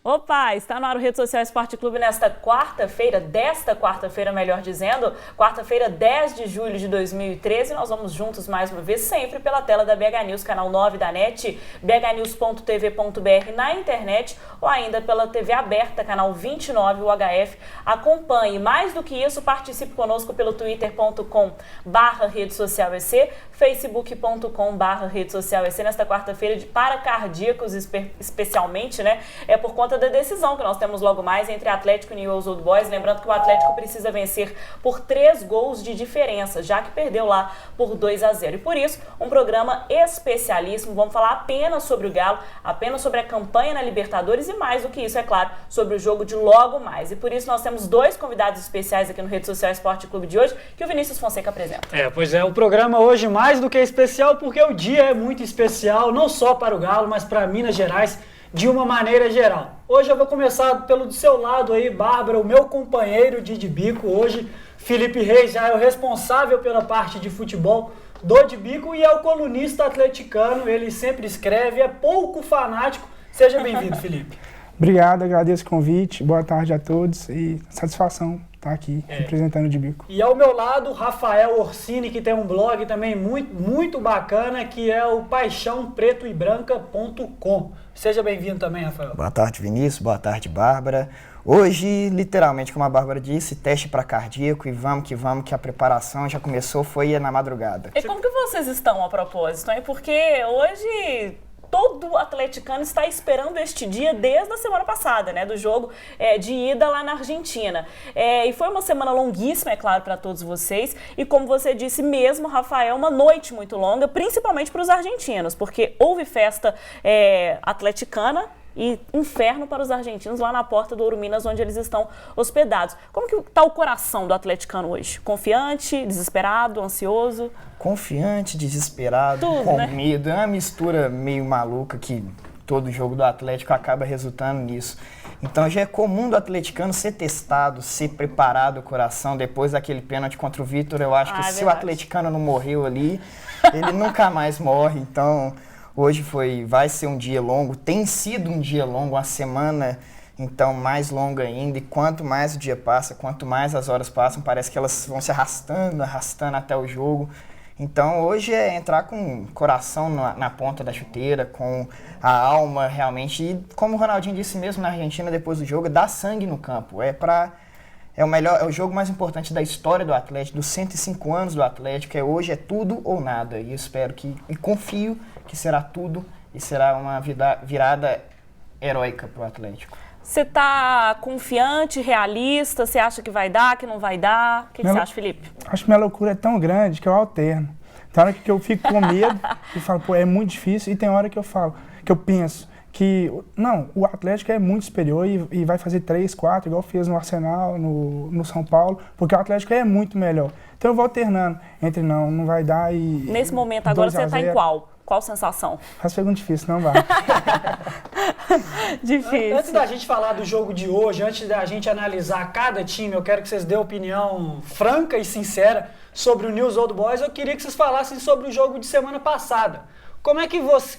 Opa, está no ar o Rede Social Esporte Clube nesta desta quarta-feira, melhor dizendo, quarta-feira, 10 de julho de 2013. Nós vamos juntos mais uma vez, sempre pela tela da BH News, canal 9 da NET, bhnews.tv.br na internet ou ainda pela TV aberta, canal 29 UHF. Acompanhe. Mais do que isso, participe conosco pelo twitter.com/redesocialec, facebook.com/redesocialec nesta quarta-feira para cardíacos especialmente, né? É por conta da decisão que nós temos logo mais entre Atlético e Newell's Old Boys. Lembrando que o Atlético precisa vencer por 3 gols de diferença, já que perdeu lá por 2-0. E por isso, um programa especialíssimo. Vamos falar apenas sobre o Galo, apenas sobre a campanha na Libertadores e mais do que isso, é claro, sobre o jogo de logo mais. E por isso nós temos 2 convidados especiais aqui no Rede Social Esporte Clube de hoje, que o Vinícius Fonseca apresenta. Pois é, o programa hoje mais do que especial, porque o dia é muito especial, não só para o Galo, mas para Minas Gerais, de uma maneira geral. Hoje eu vou começar pelo do seu lado aí, Bárbara, o meu companheiro de bico hoje. Felipe Reis já é o responsável pela parte de futebol do Bico e é o colunista atleticano, ele sempre escreve, é pouco fanático. Seja bem-vindo, Felipe. Obrigado, agradeço o convite, boa tarde a todos e satisfação estar aqui representando o Bico. E ao meu lado, Rafael Orsini, que tem um blog também muito bacana, que é o paixãopretoebranca.com. Seja bem-vindo também, Rafael. Boa tarde, Vinícius, boa tarde, Bárbara. Hoje, literalmente, como a Bárbara disse, teste para cardíaco e vamos, que a preparação já começou, foi na madrugada. E como que vocês estão a propósito, hein? Porque hoje todo atleticano está esperando este dia desde a semana passada, né? Do jogo de ida lá na Argentina. E foi uma semana longuíssima, é claro, para todos vocês. E como você disse mesmo, Rafael, uma noite muito longa, principalmente para os argentinos, porque houve festa atleticana e inferno para os argentinos lá na porta do Ouro Minas, onde eles estão hospedados. Como que está o coração do atleticano hoje? Confiante, desesperado, ansioso? Confiante, desesperado, tudo, com né? medo. É uma mistura meio maluca que todo jogo do Atlético acaba resultando nisso. Então já é comum do atleticano ser testado, ser preparado o coração. Depois daquele pênalti contra o Vitor, eu acho que se o atleticano não morreu ali, ele nunca mais morre. Então hoje vai ser um dia longo, tem sido um dia longo, uma semana, então mais longa ainda, e quanto mais o dia passa, quanto mais as horas passam, parece que elas vão se arrastando até o jogo. Então hoje é entrar com o coração na ponta da chuteira, com a alma realmente, e como o Ronaldinho disse mesmo na Argentina depois do jogo, dar sangue no campo, é o jogo mais importante da história do Atlético, dos 105 anos do Atlético, hoje é tudo ou nada, e espero e confio que será tudo e será uma virada heróica para o Atlético. Você está confiante, realista? Você acha que vai dar, que não vai dar? O que você acha, Felipe? Acho que minha loucura é tão grande que eu alterno. Tem hora que eu fico com medo e falo, é muito difícil, e tem hora que eu penso que, não, o Atlético é muito superior e vai fazer 3, 4, igual fez no Arsenal, no São Paulo, porque o Atlético é muito melhor. Então eu vou alternando entre não vai dar e... Nesse momento agora você está em qual? Qual sensação? Faz pergunta difícil, não vai. Difícil. Antes da gente falar do jogo de hoje, antes da gente analisar cada time, eu quero que vocês dêem opinião franca e sincera sobre o Newell's Old Boys. Eu queria que vocês falassem sobre o jogo de semana passada.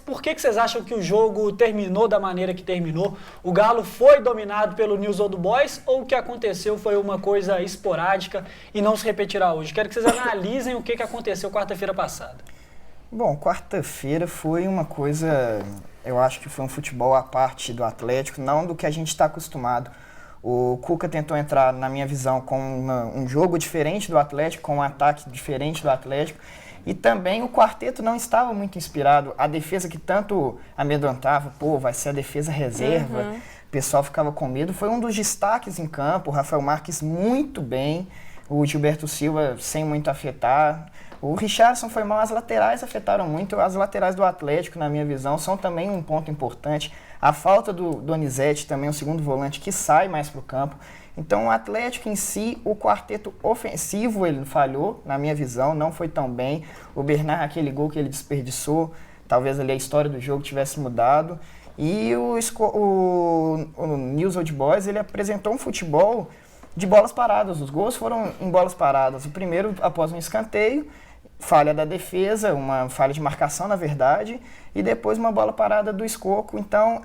Por que vocês acham que o jogo terminou da maneira que terminou? O Galo foi dominado pelo Newell's Old Boys ou o que aconteceu foi uma coisa esporádica e não se repetirá hoje? Quero que vocês analisem o que aconteceu quarta-feira passada. Bom, quarta-feira foi uma coisa, eu acho que foi um futebol à parte do Atlético, não do que a gente está acostumado. O Cuca tentou entrar, na minha visão, com um jogo diferente do Atlético, com um ataque diferente do Atlético, e também o quarteto não estava muito inspirado. A defesa que tanto amedrontava, vai ser a defesa reserva, o pessoal ficava com medo, foi um dos destaques em campo. O Rafael Marques muito bem, o Gilberto Silva sem muito afetar. O Richarlison foi mal, as laterais afetaram muito. As laterais do Atlético, na minha visão, são também um ponto importante. A falta do Donizete, também um segundo volante que sai mais para o campo. Então o Atlético em si, o quarteto ofensivo, ele falhou, na minha visão, não foi tão bem. O Bernard, aquele gol que ele desperdiçou, talvez ali a história do jogo tivesse mudado. E o Newell's Old Boys, ele apresentou um futebol de bolas paradas. Os gols foram em bolas paradas. O primeiro após um escanteio, falha da defesa, uma falha de marcação, na verdade, e depois uma bola parada do Escoco. Então,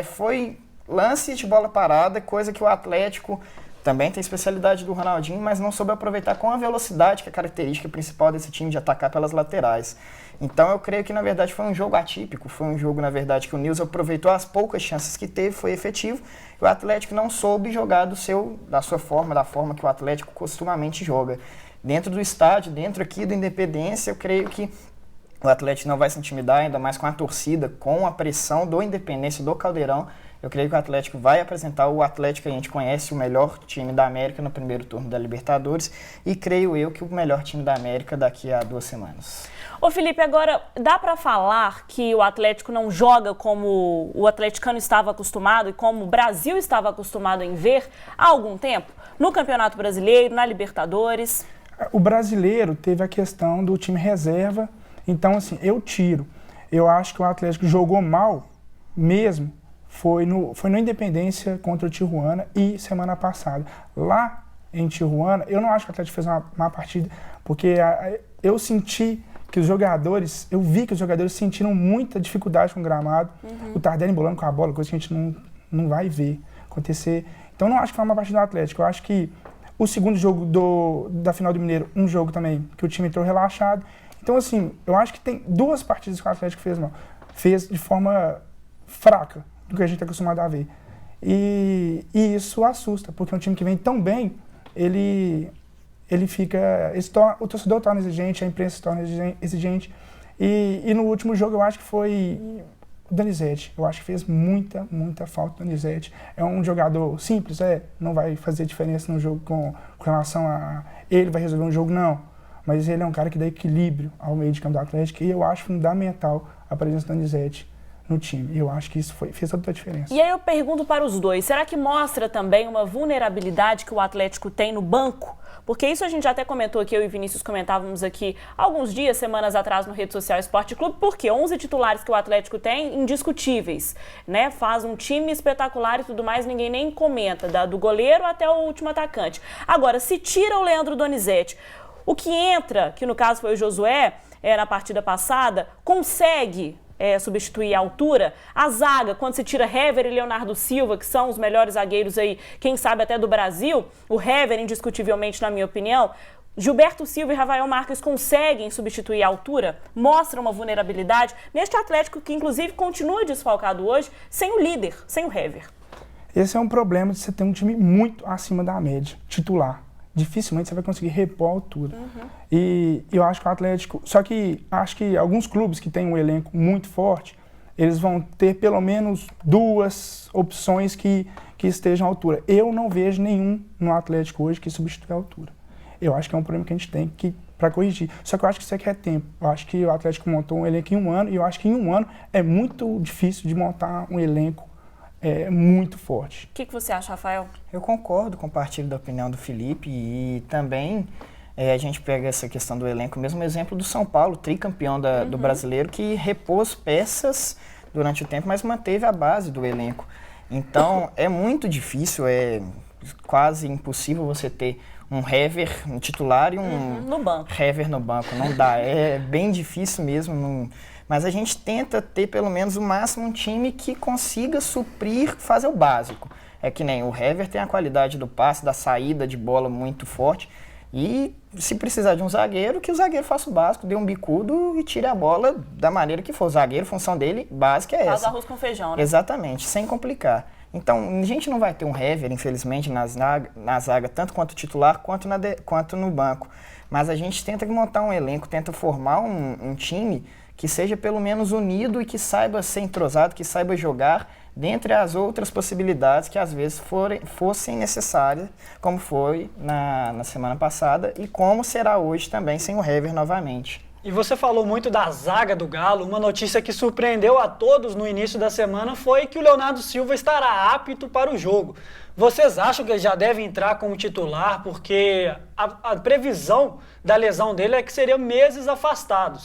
foi lance de bola parada, coisa que o Atlético também tem especialidade do Ronaldinho, mas não soube aproveitar com a velocidade, que é a característica principal desse time de atacar pelas laterais. Então eu creio que, na verdade, foi um jogo atípico, foi um jogo, na verdade, que o Nils aproveitou as poucas chances que teve, foi efetivo, e o Atlético não soube jogar da sua forma, da forma que o Atlético costumamente joga. Dentro do estádio, dentro aqui do Independência, eu creio que o Atlético não vai se intimidar, ainda mais com a torcida, com a pressão do Independência, do Caldeirão. Eu creio que o Atlético vai apresentar o Atlético que a gente conhece, o melhor time da América no primeiro turno da Libertadores, e creio eu que o melhor time da América daqui a 2 semanas. Ô Felipe, agora dá para falar que o Atlético não joga como o atleticano estava acostumado e como o Brasil estava acostumado em ver há algum tempo? No Campeonato Brasileiro, na Libertadores? O brasileiro teve a questão do time reserva, então assim, eu tiro. Eu acho que o Atlético jogou mal mesmo, foi no Independência contra o Tijuana e semana passada. Lá em Tijuana, eu não acho que o Atlético fez uma má partida, porque eu senti que eu vi que os jogadores sentiram muita dificuldade com o gramado. O Tardelli embolando com a bola, coisa que a gente não vai ver acontecer. Então não acho que foi uma partida do Atlético. Eu acho que o segundo jogo da final do Mineiro, um jogo também que o time entrou relaxado. Então assim, eu acho que tem 2 partidas que o Atlético fez mal. Fez de forma fraca do que a gente está acostumado a ver. E isso assusta, porque é um time que vem tão bem, o torcedor torna exigente, a imprensa se torna exigente. E no último jogo eu acho que foi o Donizete. Eu acho que fez muita falta o Donizete. É um jogador simples, não vai fazer diferença no jogo com relação a ele vai resolver um jogo, não. Mas ele é um cara que dá equilíbrio ao meio de campo do Atlético e eu acho fundamental a presença do Donizete no time. Eu acho que isso fez toda a diferença. E aí eu pergunto para os dois, será que mostra também uma vulnerabilidade que o Atlético tem no banco? Porque isso a gente já até comentou aqui, eu e Vinícius comentávamos aqui alguns dias, semanas atrás no Rede Social Esporte Clube, porque 11 titulares que o Atlético tem, indiscutíveis, né? Faz um time espetacular e tudo mais, ninguém nem comenta, do goleiro até o último atacante. Agora, se tira o Leandro Donizete, o que entra, que no caso foi o Josué, na partida passada, consegue substituir a altura. A zaga, quando se tira Hever e Leonardo Silva, que são os melhores zagueiros aí, quem sabe até do Brasil, o Hever, indiscutivelmente, na minha opinião, Gilberto Silva e Rafael Marques conseguem substituir a altura, mostra uma vulnerabilidade neste Atlético que, inclusive, continua desfalcado hoje, sem o líder, sem o Hever. Esse é um problema de você ter um time muito acima da média, titular. Dificilmente você vai conseguir repor a altura. E eu acho que o Atlético... Só que acho que alguns clubes que têm um elenco muito forte, eles vão ter pelo menos 2 opções que estejam à altura. Eu não vejo nenhum no Atlético hoje que substitui a altura. Eu acho que é um problema que a gente tem para corrigir. Só que eu acho que isso aqui é tempo. Eu acho que o Atlético montou um elenco em 1 ano e eu acho que em 1 ano é muito difícil de montar um elenco muito forte. O que você acha, Rafael? Eu concordo, compartilho da opinião do Felipe e também a gente pega essa questão do elenco, mesmo exemplo do São Paulo, tricampeão do Brasileiro, que repôs peças durante o tempo, mas manteve a base do elenco. Então, é muito difícil, é quase impossível você ter um Hever no titular e um no banco. Hever no banco. Não dá, é bem difícil mesmo. Mas a gente tenta ter pelo menos o máximo um time que consiga suprir, fazer o básico. É que nem o Hever tem a qualidade do passe, da saída de bola muito forte. E se precisar de um zagueiro, que o zagueiro faça o básico, dê um bicudo e tire a bola da maneira que for. O zagueiro, a função dele básica é essa. Faz arroz com feijão, né? Exatamente, sem complicar. Então, a gente não vai ter um Hever, infelizmente, na zaga, tanto quanto titular, quanto no banco. Mas a gente tenta montar um elenco, tenta formar um time que seja pelo menos unido e que saiba ser entrosado, que saiba jogar dentre as outras possibilidades que às vezes fossem necessárias, como foi na semana passada e como será hoje também sem o Hever novamente. E você falou muito da zaga do Galo. Uma notícia que surpreendeu a todos no início da semana foi que o Leonardo Silva estará apto para o jogo. Vocês acham que ele já deve entrar como titular? Porque a previsão da lesão dele é que seria meses afastado.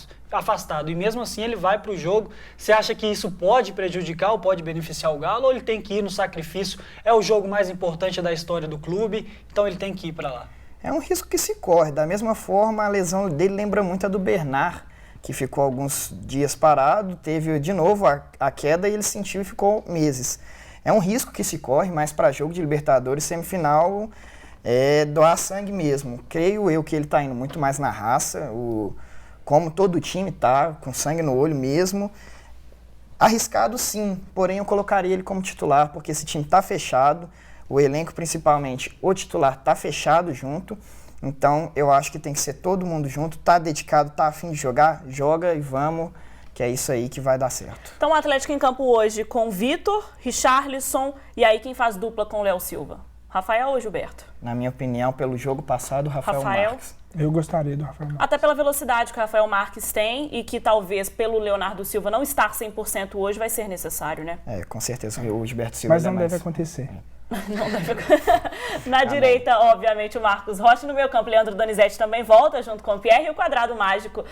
E mesmo assim ele vai para o jogo. Você acha que isso pode prejudicar ou pode beneficiar o Galo? Ou ele tem que ir no sacrifício? É o jogo mais importante da história do clube, então ele tem que ir para lá. É um risco que se corre. Da mesma forma, a lesão dele lembra muito a do Bernard, que ficou alguns dias parado, teve de novo a queda e ele sentiu e ficou meses. É um risco que se corre, mas para jogo de Libertadores, semifinal, é doar sangue mesmo. Creio eu que ele está indo muito mais na raça, como todo time tá, com sangue no olho mesmo. Arriscado sim, porém eu colocaria ele como titular, porque esse time está fechado, o elenco principalmente, o titular está fechado junto, então eu acho que tem que ser todo mundo junto, tá dedicado, tá a fim de jogar, joga e vamos, que é isso aí que vai dar certo. Então o Atlético em campo hoje com Vitor, Richarlison e aí quem faz dupla com o Léo Silva? Rafael ou Gilberto? Na minha opinião, pelo jogo passado, Rafael Marques. Eu gostaria do Rafael Marques. Até pela velocidade que o Rafael Marques tem e que talvez pelo Leonardo Silva não estar 100% hoje vai ser necessário, né? Com certeza o Gilberto Silva. Mas não deve acontecer. Não deve... Na direita, obviamente, o Marcos Rocha. No meio campo, Leandro Donizete também volta junto com o Pierre. E o quadrado mágico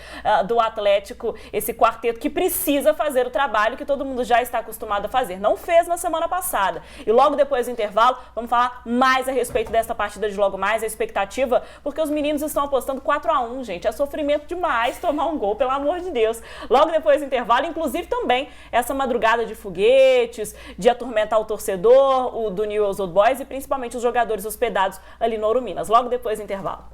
do Atlético, esse quarteto que precisa fazer o trabalho que todo mundo já está acostumado a fazer. Não fez na semana passada. E logo depois do intervalo, vamos falar mais a respeito desta partida de logo mais, a expectativa, porque os meninos estão apostando 4-1, gente. É sofrimento demais tomar um gol, pelo amor de Deus. Logo depois do intervalo, inclusive também essa madrugada de foguetes, de atormentar o torcedor, o do Newell's Old Boys e principalmente os jogadores hospedados ali no Ouro Minas. Logo depois do intervalo.